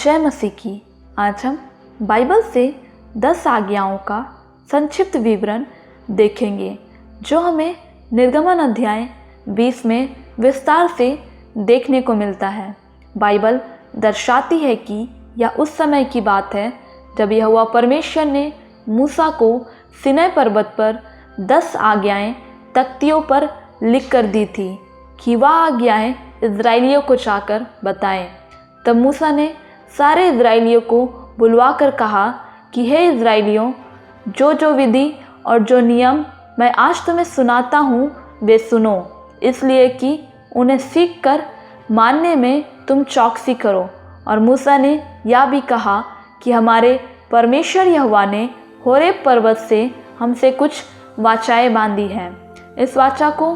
जय मसीह की। आज हम बाइबल से 10 आज्ञाओं का संक्षिप्त विवरण देखेंगे जो हमें निर्गमन अध्याय 20 में विस्तार से देखने को मिलता है। बाइबल दर्शाती है कि यह उस समय की बात है जब यहोवा परमेश्वर ने मूसा को सिनै पर्वत पर 10 आज्ञाएं तख्तियों पर लिख कर दी थी कि वह आज्ञाएं इज़राइलियों को जाकर बताएं। तब मूसा ने सारे इज़राइलियों को बुलवा कर कहा कि हे इज़राइलियों, जो विधि और जो नियम मैं आज तुम्हें सुनाता हूँ वे सुनो, इसलिए कि उन्हें सीख कर मानने में तुम चौकसी करो। और मूसा ने यह भी कहा कि हमारे परमेश्वर यहोवा ने होरेब पर्वत से हमसे कुछ वाचाएं बांधी हैं। इस वाचा को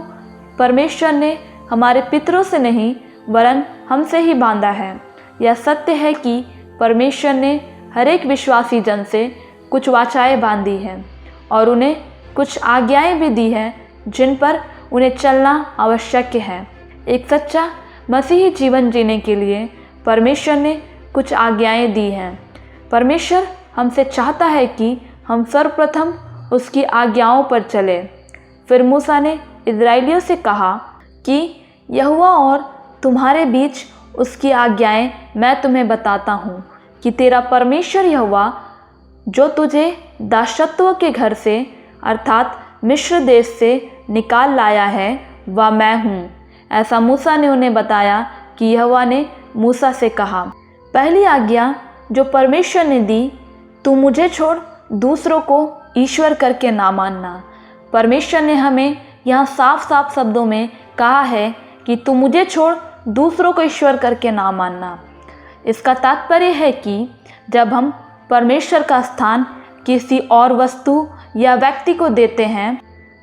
परमेश्वर ने हमारे पितरों से नहीं वरन हमसे ही बांधा है। यह सत्य है कि परमेश्वर ने हर एक विश्वासी जन से कुछ वाचाएं बांधी हैं और उन्हें कुछ आज्ञाएं भी दी हैं जिन पर उन्हें चलना आवश्यक है। एक सच्चा मसीही जीवन जीने के लिए परमेश्वर ने कुछ आज्ञाएं दी हैं। परमेश्वर हमसे चाहता है कि हम सर्वप्रथम उसकी आज्ञाओं पर चलें। फिर मूसा ने इज़राइलियों से कहा कि यहोवा और तुम्हारे बीच उसकी आज्ञाएं मैं तुम्हें बताता हूँ कि तेरा परमेश्वर यहोवा जो तुझे दासत्व के घर से अर्थात मिस्र देश से निकाल लाया है वह मैं हूँ। ऐसा मूसा ने उन्हें बताया कि यहोवा ने मूसा से कहा। पहली आज्ञा जो परमेश्वर ने दी, तू मुझे छोड़ दूसरों को ईश्वर करके ना मानना। परमेश्वर ने हमें यहाँ साफ साफ शब्दों में कहा है कि तू मुझे छोड़ दूसरों को ईश्वर करके ना मानना। इसका तात्पर्य है कि जब हम परमेश्वर का स्थान किसी और वस्तु या व्यक्ति को देते हैं।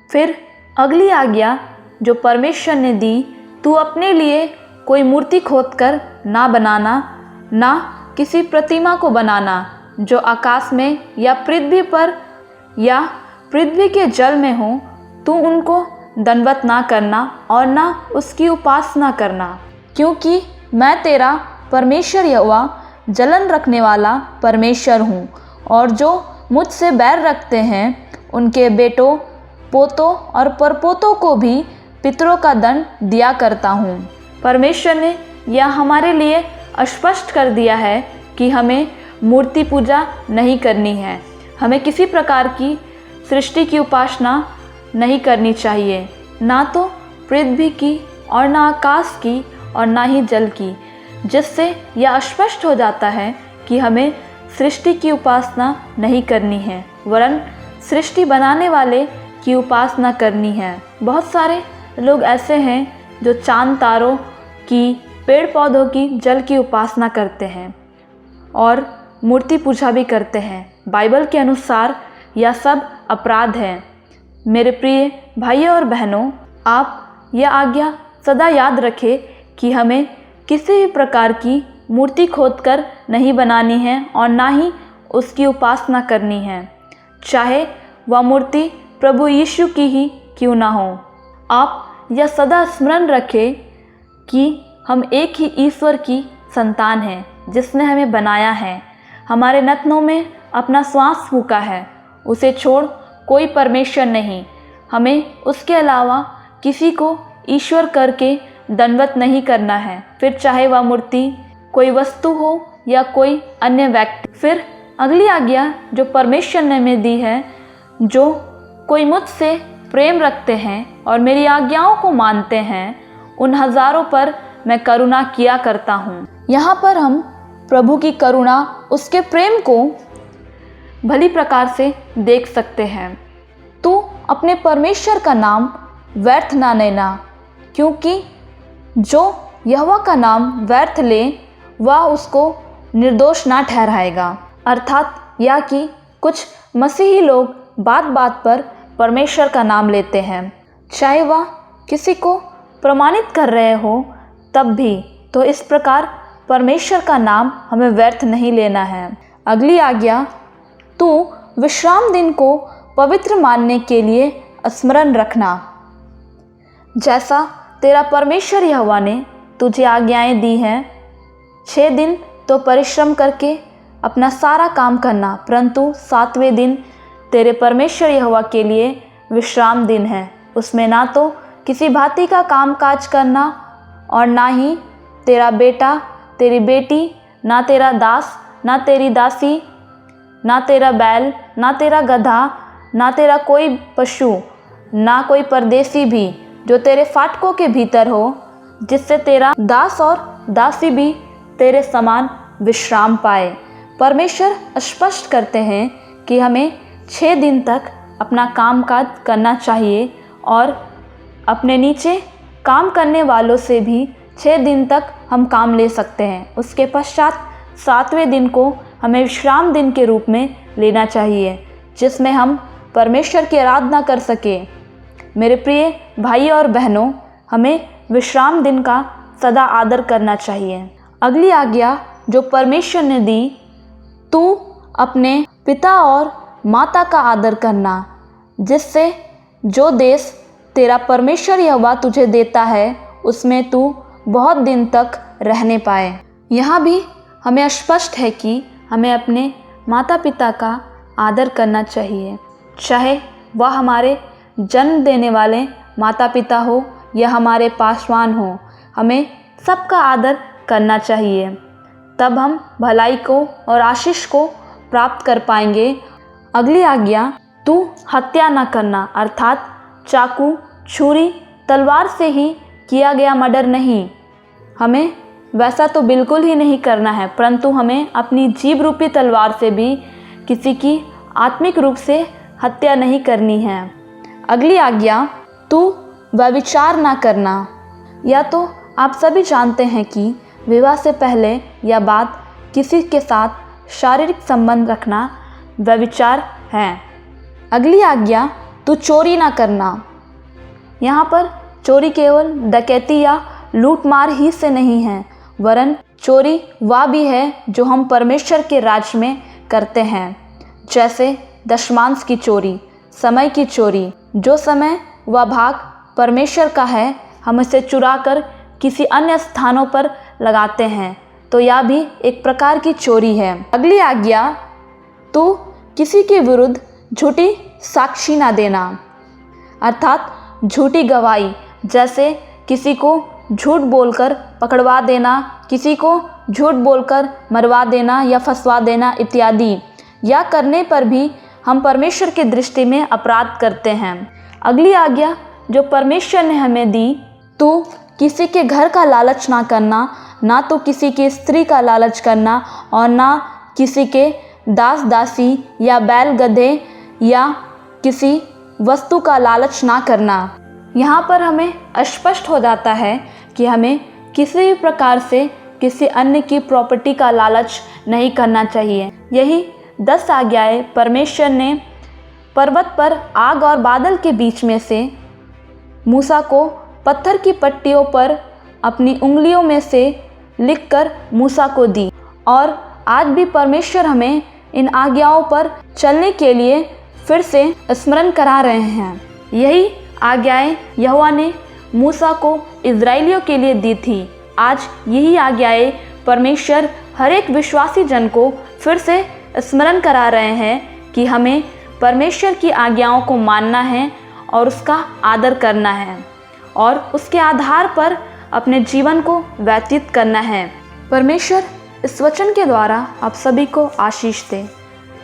फिर अगली आज्ञा जो परमेश्वर ने दी, तू अपने लिए कोई मूर्ति खोदकर ना बनाना, ना किसी प्रतिमा को बनाना जो आकाश में या पृथ्वी पर या पृथ्वी के जल में हो। तू उनको दंडवत ना करना और ना उसकी उपासना करना, क्योंकि मैं तेरा परमेश्वर यहोवा जलन रखने वाला परमेश्वर हूँ। और जो मुझसे बैर रखते हैं उनके बेटों, पोतों और परपोतों को भी पितरों का दंड दिया करता हूँ। परमेश्वर ने यह हमारे लिए स्पष्ट कर दिया है कि हमें मूर्ति पूजा नहीं करनी है। हमें किसी प्रकार की सृष्टि की उपासना नहीं करनी चाहिए, ना तो पृथ्वी की और ना आकाश की और ना ही जल की, जिससे यह स्पष्ट हो जाता है कि हमें सृष्टि की उपासना नहीं करनी है वरन सृष्टि बनाने वाले की उपासना करनी है। बहुत सारे लोग ऐसे हैं जो चांद तारों की, पेड़ पौधों की, जल की उपासना करते हैं और मूर्ति पूजा भी करते हैं। बाइबल के अनुसार यह सब अपराध है। मेरे प्रिय भाइयों और बहनों, आप यह आज्ञा सदा याद रखें कि हमें किसी भी प्रकार की मूर्ति खोदकर नहीं बनानी है और ना ही उसकी उपासना करनी है, चाहे वह मूर्ति प्रभु यीशु की ही क्यों ना हो। आप यह सदा स्मरण रखें कि हम एक ही ईश्वर की संतान हैं जिसने हमें बनाया है, हमारे नथनों में अपना श्वास फूंका है। उसे छोड़ कोई परमेश्वर नहीं। हमें उसके अलावा किसी को ईश्वर करके दंडवत नहीं करना है, फिर चाहे वह मूर्ति कोई वस्तु हो या कोई अन्य व्यक्ति। फिर अगली आज्ञा जो परमेश्वर ने हमें दी है, जो कोई मुझसे प्रेम रखते हैं और मेरी आज्ञाओं को मानते हैं, उन हजारों पर मैं करुणा किया करता हूँ। यहाँ पर हम प्रभु की करुणा, उसके प्रेम को भली प्रकार से देख सकते हैं। तू अपने परमेश्वर का नाम व्यर्थ ना लेना, क्योंकि जो यहोवा का नाम व्यर्थ ले वह उसको निर्दोष ना ठहराएगा। अर्थात यह कि कुछ मसीही लोग बात बात पर परमेश्वर का नाम लेते हैं, चाहे वह किसी को प्रमाणित कर रहे हो तब भी। तो इस प्रकार परमेश्वर का नाम हमें व्यर्थ नहीं लेना है। अगली आज्ञा, तू विश्राम दिन को पवित्र मानने के लिए स्मरण रखना, जैसा तेरा परमेश्वर यहोवा ने तुझे आज्ञाएं दी हैं। 6 दिन तो परिश्रम करके अपना सारा काम करना, परंतु 7वें दिन तेरे परमेश्वर यहोवा के लिए विश्राम दिन है। उसमें ना तो किसी भांति का काम काज करना और ना ही तेरा बेटा, तेरी बेटी, ना तेरा दास, ना तेरी दासी, ना तेरा बैल, ना तेरा गधा, ना तेरा कोई पशु, ना कोई परदेसी भी जो तेरे फाटकों के भीतर हो, जिससे तेरा दास और दासी भी तेरे समान विश्राम पाए। परमेश्वर स्पष्ट करते हैं कि हमें 6 दिन तक अपना काम काज करना चाहिए और अपने नीचे काम करने वालों से भी 6 दिन तक हम काम ले सकते हैं। उसके पश्चात 7वें दिन को हमें विश्राम दिन के रूप में लेना चाहिए, जिसमें हम परमेश्वर की आराधना कर सके। मेरे प्रिय भाई और बहनों, हमें विश्राम दिन का सदा आदर करना चाहिए। अगली आज्ञा जो परमेश्वर ने दी, तू अपने पिता और माता का आदर करना, जिससे जो देश तेरा परमेश्वर यहोवा तुझे देता है उसमें तू बहुत दिन तक रहने पाए। यहाँ भी हमें स्पष्ट है कि हमें अपने माता पिता का आदर करना चाहिए, चाहे वह हमारे जन्म देने वाले माता पिता हो या हमारे पासवान हो। हमें सबका आदर करना चाहिए, तब हम भलाई को और आशीष को प्राप्त कर पाएंगे। अगली आज्ञा, तू हत्या न करना, अर्थात चाकू, छुरी, तलवार से ही किया गया मर्डर नहीं। हमें वैसा तो बिल्कुल ही नहीं करना है, परंतु हमें अपनी जीभ रूपी तलवार से भी किसी की आत्मिक रूप से हत्या नहीं करनी है। अगली आज्ञा, तू व्यभिचार ना करना। या तो आप सभी जानते हैं कि विवाह से पहले या बाद किसी के साथ शारीरिक संबंध रखना व्यभिचार है। अगली आज्ञा, तू चोरी ना करना। यहाँ पर चोरी केवल डकैती या लूटमार ही से नहीं है, वरन चोरी वह भी है जो हम परमेश्वर के राज्य में करते हैं, जैसे दशमांश की चोरी, समय की चोरी। जो समय व भाग परमेश्वर का है, हम इसे चुरा कर किसी अन्य स्थानों पर लगाते हैं, तो यह भी एक प्रकार की चोरी है। अगली आज्ञा, तू किसी के विरुद्ध झूठी साक्षी ना देना, अर्थात झूठी गवाही, जैसे किसी को झूठ बोलकर पकड़वा देना, किसी को झूठ बोलकर मरवा देना या फंसवा देना इत्यादि। या करने पर भी हम परमेश्वर की दृष्टि में अपराध करते हैं। अगली आज्ञा जो परमेश्वर ने हमें दी, तू किसी के घर का लालच ना करना, ना तो किसी की स्त्री का लालच करना और ना किसी के दास दासी या बैल गधे या किसी वस्तु का लालच ना करना। यहाँ पर हमें स्पष्ट हो जाता है कि हमें किसी भी प्रकार से किसी अन्य की प्रॉपर्टी का लालच नहीं करना चाहिए। यही 10 आज्ञाएं परमेश्वर ने पर्वत पर आग और बादल के बीच में से मूसा को पत्थर की पट्टियों पर अपनी उंगलियों में से लिखकर मूसा को दी। और आज भी परमेश्वर हमें इन आज्ञाओं पर चलने के लिए फिर से स्मरण करा रहे हैं। यही आज्ञाएं यहोवा ने मूसा को इज़राइलियों के लिए दी थी। आज यही आज्ञाएं परमेश्वर हर एक विश्वासी जन को फिर से स्मरण करा रहे हैं कि हमें परमेश्वर की आज्ञाओं को मानना है और उसका आदर करना है और उसके आधार पर अपने जीवन को व्यतीत करना है। परमेश्वर इस वचन के द्वारा आप सभी को आशीष दे।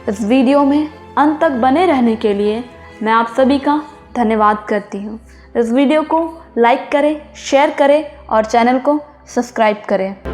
इस वीडियो में अंत तक बने रहने के लिए मैं आप सभी का धन्यवाद करती हूँ। इस वीडियो को लाइक करें, शेयर करें और चैनल को सब्सक्राइब करें।